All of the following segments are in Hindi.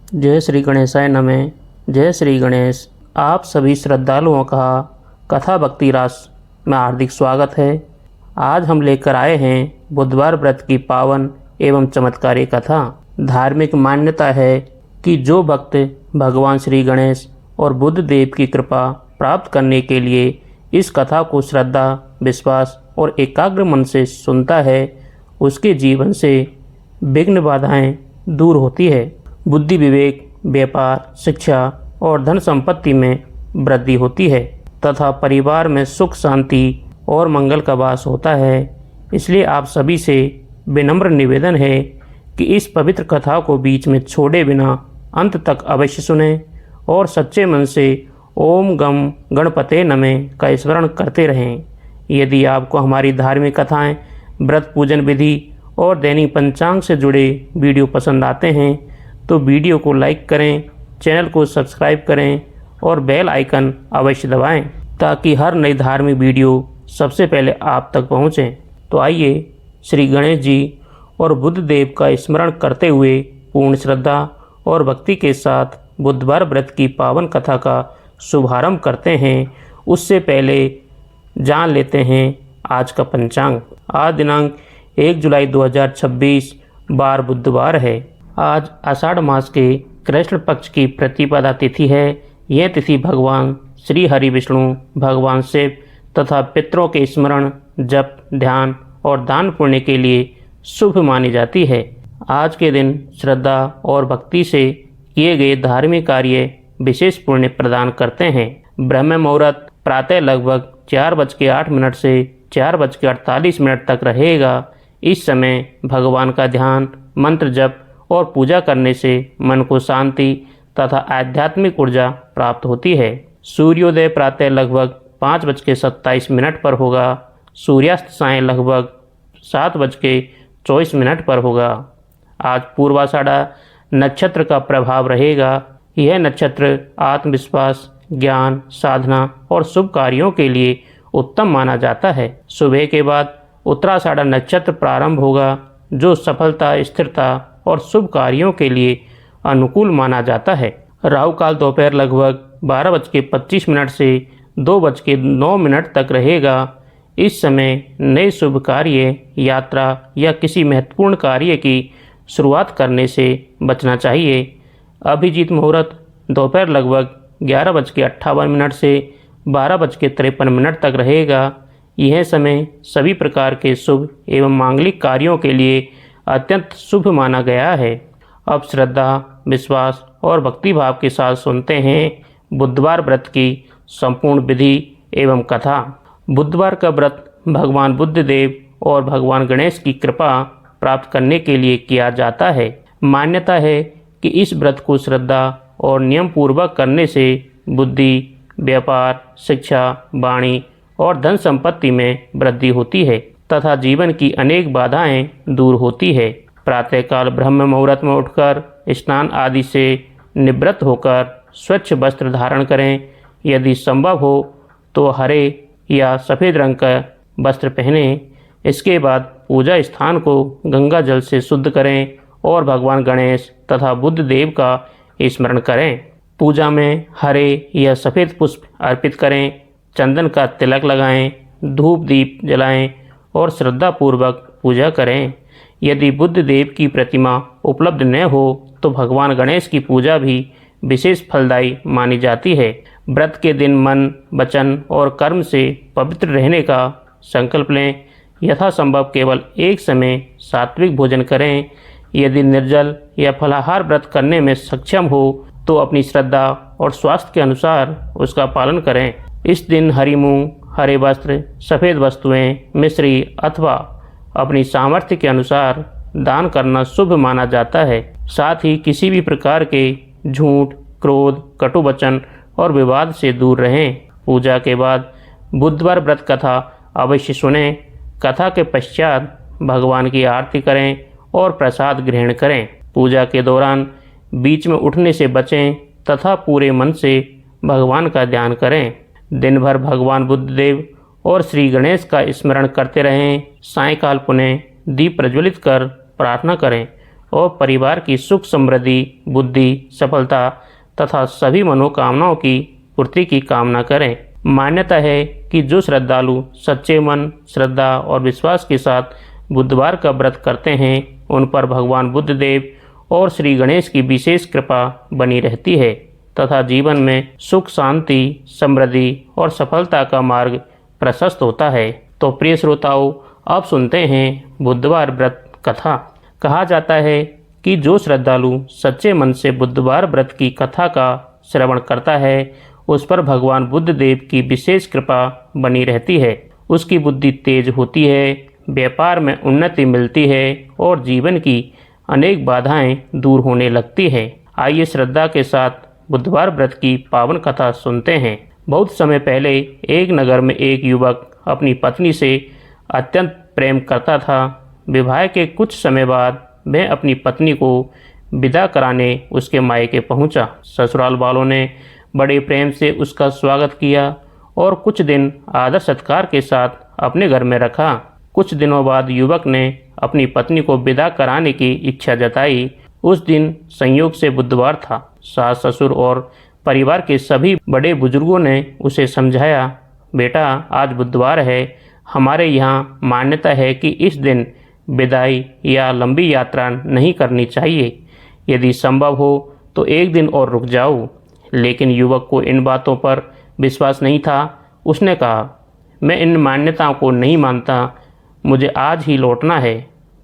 जय श्री गणेशाय नमः। जय श्री गणेश। आप सभी श्रद्धालुओं का कथा भक्ति रास में हार्दिक स्वागत है। आज हम लेकर आए हैं बुधवार व्रत की पावन एवं चमत्कारी कथा। धार्मिक मान्यता है कि जो भक्त भगवान श्री गणेश और बुद्ध देव की कृपा प्राप्त करने के लिए इस कथा को श्रद्धा, विश्वास और एकाग्र मन से सुनता है, उसके जीवन से विघ्न बाधाएं दूर होती है। बुद्धि, विवेक, व्यापार, शिक्षा और धन संपत्ति में वृद्धि होती है तथा परिवार में सुख, शांति और मंगल का वास होता है। इसलिए आप सभी से विनम्र निवेदन है कि इस पवित्र कथा को बीच में छोड़े बिना अंत तक अवश्य सुनें और सच्चे मन से ओम गम गणपते नमः का स्मरण करते रहें। यदि आपको हमारी धार्मिक कथाएं, व्रत पूजन विधि और दैनिक पंचांग से जुड़े वीडियो पसंद आते हैं तो वीडियो को लाइक करें, चैनल को सब्सक्राइब करें और बेल आइकन अवश्य दबाएं ताकि हर नई धार्मिक वीडियो सबसे पहले आप तक पहुंचे। तो आइए श्री गणेश जी और बुद्ध देव का स्मरण करते हुए पूर्ण श्रद्धा और भक्ति के साथ बुधवार व्रत की पावन कथा का शुभारंभ करते हैं। उससे पहले जान लेते हैं आज का पंचांग। आज दिनांक 1 जुलाई 2026 बार बुधवार है। आज आषाढ़ मास के कृष्ण पक्ष की प्रतिपदा तिथि है। यह तिथि भगवान श्री हरि विष्णु, भगवान शिव तथा पितरों के स्मरण, जप, ध्यान और दान पुण्य के लिए शुभ मानी जाती है। आज के दिन श्रद्धा और भक्ति से किए गए धार्मिक कार्य विशेष पुण्य प्रदान करते हैं। ब्रह्म मुहूर्त प्रातः लगभग 4:08 से 4:48 तक रहेगा। इस समय भगवान का ध्यान, मंत्र जप और पूजा करने से मन को शांति तथा आध्यात्मिक ऊर्जा प्राप्त होती है। सूर्योदय प्रातः लगभग 5:27 पर होगा। सूर्यास्त सायं लगभग 7:24 पर होगा। आज पूर्वाषाढ़ा नक्षत्र का प्रभाव रहेगा। यह नक्षत्र आत्मविश्वास, ज्ञान, साधना और शुभ कार्यों के लिए उत्तम माना जाता है। सुबह के बाद उत्तराषाढ़ा नक्षत्र प्रारंभ होगा जो सफलता, स्थिरता और शुभ कार्यों के लिए अनुकूल माना जाता है। राहु काल दोपहर लगभग 12:25 से 2:09 तक रहेगा। इस समय नए शुभ कार्य, यात्रा या किसी महत्वपूर्ण कार्य की शुरुआत करने से बचना चाहिए। अभिजीत मुहूर्त दोपहर लगभग 11:58 से 12:53 तक रहेगा। यह समय सभी प्रकार के शुभ एवं मांगलिक कार्यों के लिए अत्यंत शुभ माना गया है। अब श्रद्धा, विश्वास और भक्ति भाव के साथ सुनते हैं बुधवार व्रत की संपूर्ण विधि एवं कथा। बुधवार का व्रत भगवान बुद्ध देव और भगवान गणेश की कृपा प्राप्त करने के लिए किया जाता है। मान्यता है कि इस व्रत को श्रद्धा और नियम पूर्वक करने से बुद्धि, व्यापार, शिक्षा, वाणी और धन संपत्ति में वृद्धि होती है तथा जीवन की अनेक बाधाएं दूर होती है। प्रातःकाल ब्रह्म मुहूर्त में उठकर स्नान आदि से निवृत्त होकर स्वच्छ वस्त्र धारण करें। यदि संभव हो तो हरे या सफ़ेद रंग का वस्त्र पहनें। इसके बाद पूजा स्थान को गंगा जल से शुद्ध करें और भगवान गणेश तथा बुद्ध देव का स्मरण करें। पूजा में हरे या सफ़ेद पुष्प अर्पित करें, चंदन का तिलक लगाएं, धूप दीप जलाएं और श्रद्धापूर्वक पूजा करें। यदि बुद्ध देव की प्रतिमा उपलब्ध न हो तो भगवान गणेश की पूजा भी विशेष फलदायी मानी जाती है। व्रत के दिन मन, वचन और कर्म से पवित्र रहने का संकल्प लें। यथासंभव केवल एक समय सात्विक भोजन करें। यदि निर्जल या फलाहार व्रत करने में सक्षम हो तो अपनी श्रद्धा और स्वास्थ्य के अनुसार उसका पालन करें। इस दिन हरी मूंग, हरे वस्त्र, सफ़ेद वस्तुएं, मिश्री अथवा अपनी सामर्थ्य के अनुसार दान करना शुभ माना जाता है। साथ ही किसी भी प्रकार के झूठ, क्रोध, कटु वचन और विवाद से दूर रहें। पूजा के बाद बुधवार व्रत कथा अवश्य सुनें। कथा के पश्चात भगवान की आरती करें और प्रसाद ग्रहण करें। पूजा के दौरान बीच में उठने से बचें तथा पूरे मन से भगवान का ध्यान करें। दिन भर भगवान बुद्ध देव और श्री गणेश का स्मरण करते रहें। सायंकाल पुनः दीप प्रज्वलित कर प्रार्थना करें और परिवार की सुख समृद्धि, बुद्धि, सफलता तथा सभी मनोकामनाओं की पूर्ति की कामना करें। मान्यता है कि जो श्रद्धालु सच्चे मन, श्रद्धा और विश्वास के साथ बुधवार का व्रत करते हैं, उन पर भगवान बुद्धदेव और श्री गणेश की विशेष कृपा बनी रहती है तथा जीवन में सुख, शांति, समृद्धि और सफलता का मार्ग प्रशस्त होता है। तो प्रिय श्रोताओं, अब सुनते हैं बुधवार व्रत कथा। कहा जाता है कि जो श्रद्धालु सच्चे मन से बुधवार व्रत की कथा का श्रवण करता है, उस पर भगवान बुद्धदेव की विशेष कृपा बनी रहती है। उसकी बुद्धि तेज होती है, व्यापार में उन्नति मिलती है और जीवन की अनेक बाधाएं दूर होने लगती हैं। आइए श्रद्धा के साथ बुधवार व्रत की पावन कथा सुनते हैं। बहुत समय पहले एक नगर में एक युवक अपनी पत्नी से अत्यंत प्रेम करता था। विवाह के कुछ समय बाद वह अपनी पत्नी को विदा कराने उसके मायके पहुंचा। ससुराल वालों ने बड़े प्रेम से उसका स्वागत किया और कुछ दिन आदर सत्कार के साथ अपने घर में रखा। कुछ दिनों बाद युवक ने अपनी पत्नी को विदा कराने की इच्छा जताई। उस दिन संयोग से बुधवार था। सास, ससुर और परिवार के सभी बड़े बुजुर्गों ने उसे समझाया, बेटा आज बुधवार है, हमारे यहाँ मान्यता है कि इस दिन विदाई या लंबी यात्रा नहीं करनी चाहिए। यदि संभव हो तो एक दिन और रुक जाओ। लेकिन युवक को इन बातों पर विश्वास नहीं था। उसने कहा, मैं इन मान्यताओं को नहीं मानता, मुझे आज ही लौटना है।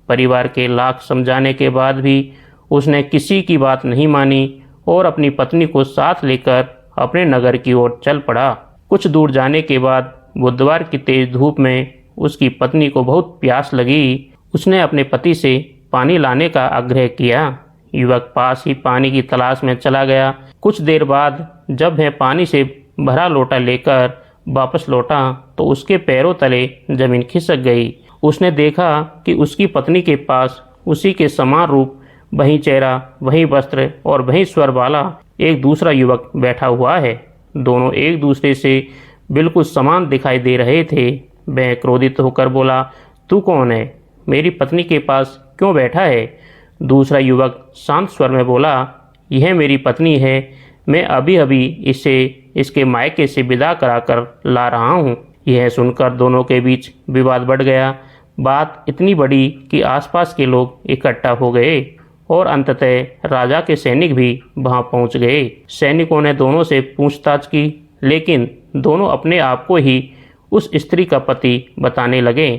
परिवार के लाख समझाने के बाद भी उसने किसी की बात नहीं मानी और अपनी पत्नी को साथ लेकर अपने नगर की ओर चल पड़ा। कुछ दूर जाने के बाद बुधवार की तेज धूप में उसकी पत्नी को बहुत प्यास लगी। उसने अपने पति से पानी लाने का आग्रह किया। युवक पास ही पानी की तलाश में चला गया। कुछ देर बाद जब वह पानी से भरा लोटा लेकर वापस लौटा तो उसके पैरों तले जमीन खिसक गई। उसने देखा कि उसकी पत्नी के पास उसी के समान रूप, वही चेहरा, वही वस्त्र और वही स्वर वाला एक दूसरा युवक बैठा हुआ है। दोनों एक दूसरे से बिल्कुल समान दिखाई दे रहे थे। वह क्रोधित होकर बोला, तू कौन है? मेरी पत्नी के पास क्यों बैठा है? दूसरा युवक शांत स्वर में बोला, यह मेरी पत्नी है, मैं अभी अभी इसे इसके मायके से विदा कराकर ला रहा हूँ। यह सुनकर दोनों के बीच विवाद बढ़ गया। बात इतनी बड़ी कि आसपास के लोग इकट्ठा हो गए और अंततः राजा के सैनिक भी वहां पहुंच गए। सैनिकों ने दोनों से पूछताछ की, लेकिन दोनों अपने आप को ही उस स्त्री का पति बताने लगे।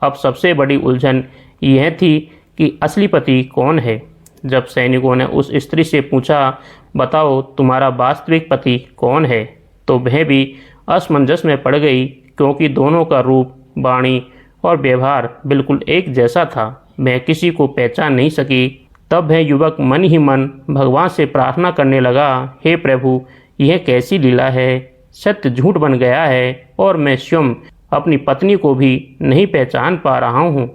अब सबसे बड़ी उलझन यह थी कि असली पति कौन है। जब सैनिकों ने उस स्त्री से पूछा, बताओ तुम्हारा वास्तविक पति कौन है, तो वह भी असमंजस में पड़ गई, क्योंकि दोनों का रूप, वाणी और व्यवहार बिल्कुल एक जैसा था। वह किसी को पहचान नहीं सकी। तब वह युवक मन ही मन भगवान से प्रार्थना करने लगा, हे प्रभु, यह कैसी लीला है। सत्य झूठ बन गया है और मैं स्वयं अपनी पत्नी को भी नहीं पहचान पा रहा हूँ,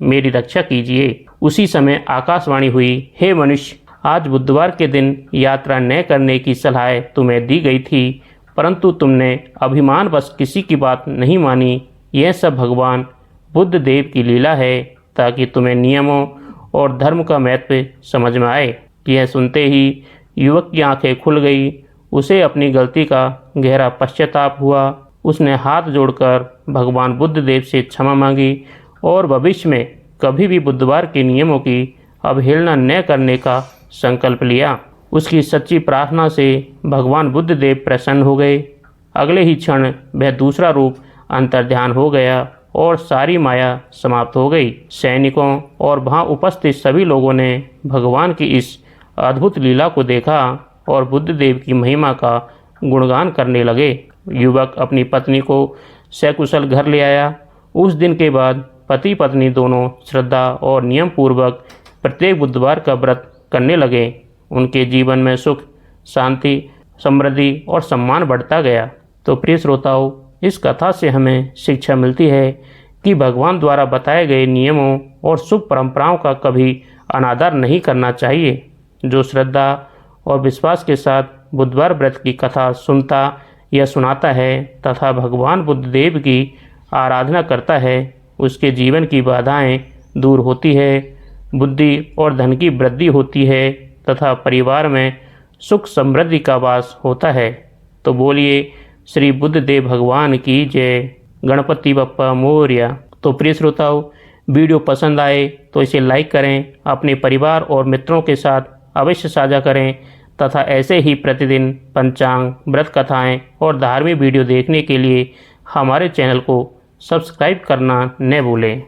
मेरी रक्षा कीजिए। उसी समय आकाशवाणी हुई, हे मनुष्य, आज बुधवार के दिन यात्रा न करने की सलाह तुम्हें दी गई थी, परंतु तुमने अभिमानवश किसी की बात नहीं मानी। यह सब भगवान बुद्धदेव की लीला है, ताकि तुम्हें नियमों और धर्म का महत्व समझ में आए। यह सुनते ही युवक की आंखें खुल गई। उसे अपनी गलती का गहरा पश्चाताप हुआ। उसने हाथ जोड़कर भगवान बुद्धदेव से क्षमा मांगी और भविष्य में कभी भी बुधवार के नियमों की अवहेलना न करने का संकल्प लिया। उसकी सच्ची प्रार्थना से भगवान बुद्धदेव प्रसन्न हो गए। अगले ही क्षण वह दूसरा रूप अंतर्ध्यान हो गया और सारी माया समाप्त हो गई। सैनिकों और वहां उपस्थित सभी लोगों ने भगवान की इस अद्भुत लीला को देखा और बुद्धदेव की महिमा का गुणगान करने लगे। युवक अपनी पत्नी को सकुशल घर ले आया। उस दिन के बाद पति पत्नी दोनों श्रद्धा और नियम पूर्वक प्रत्येक बुधवार का व्रत करने लगे। उनके जीवन में सुख, शांति, समृद्धि और सम्मान बढ़ता गया। तो प्रिय श्रोताओं, इस कथा से हमें शिक्षा मिलती है कि भगवान द्वारा बताए गए नियमों और शुभ परंपराओं का कभी अनादर नहीं करना चाहिए। जो श्रद्धा और विश्वास के साथ बुधवार व्रत की कथा सुनता या सुनाता है तथा भगवान बुद्धदेव की आराधना करता है, उसके जीवन की बाधाएं दूर होती है, बुद्धि और धन की वृद्धि होती है तथा परिवार में सुख समृद्धि का वास होता है। तो बोलिए श्री बुद्धदेव भगवान की जय। गणपति बप्पा मोरया। तो प्रिय श्रोताओं, वीडियो पसंद आए तो इसे लाइक करें, अपने परिवार और मित्रों के साथ अवश्य साझा करें तथा ऐसे ही प्रतिदिन पंचांग, व्रत कथाएं और धार्मिक वीडियो देखने के लिए हमारे चैनल को सब्सक्राइब करना न भूलें।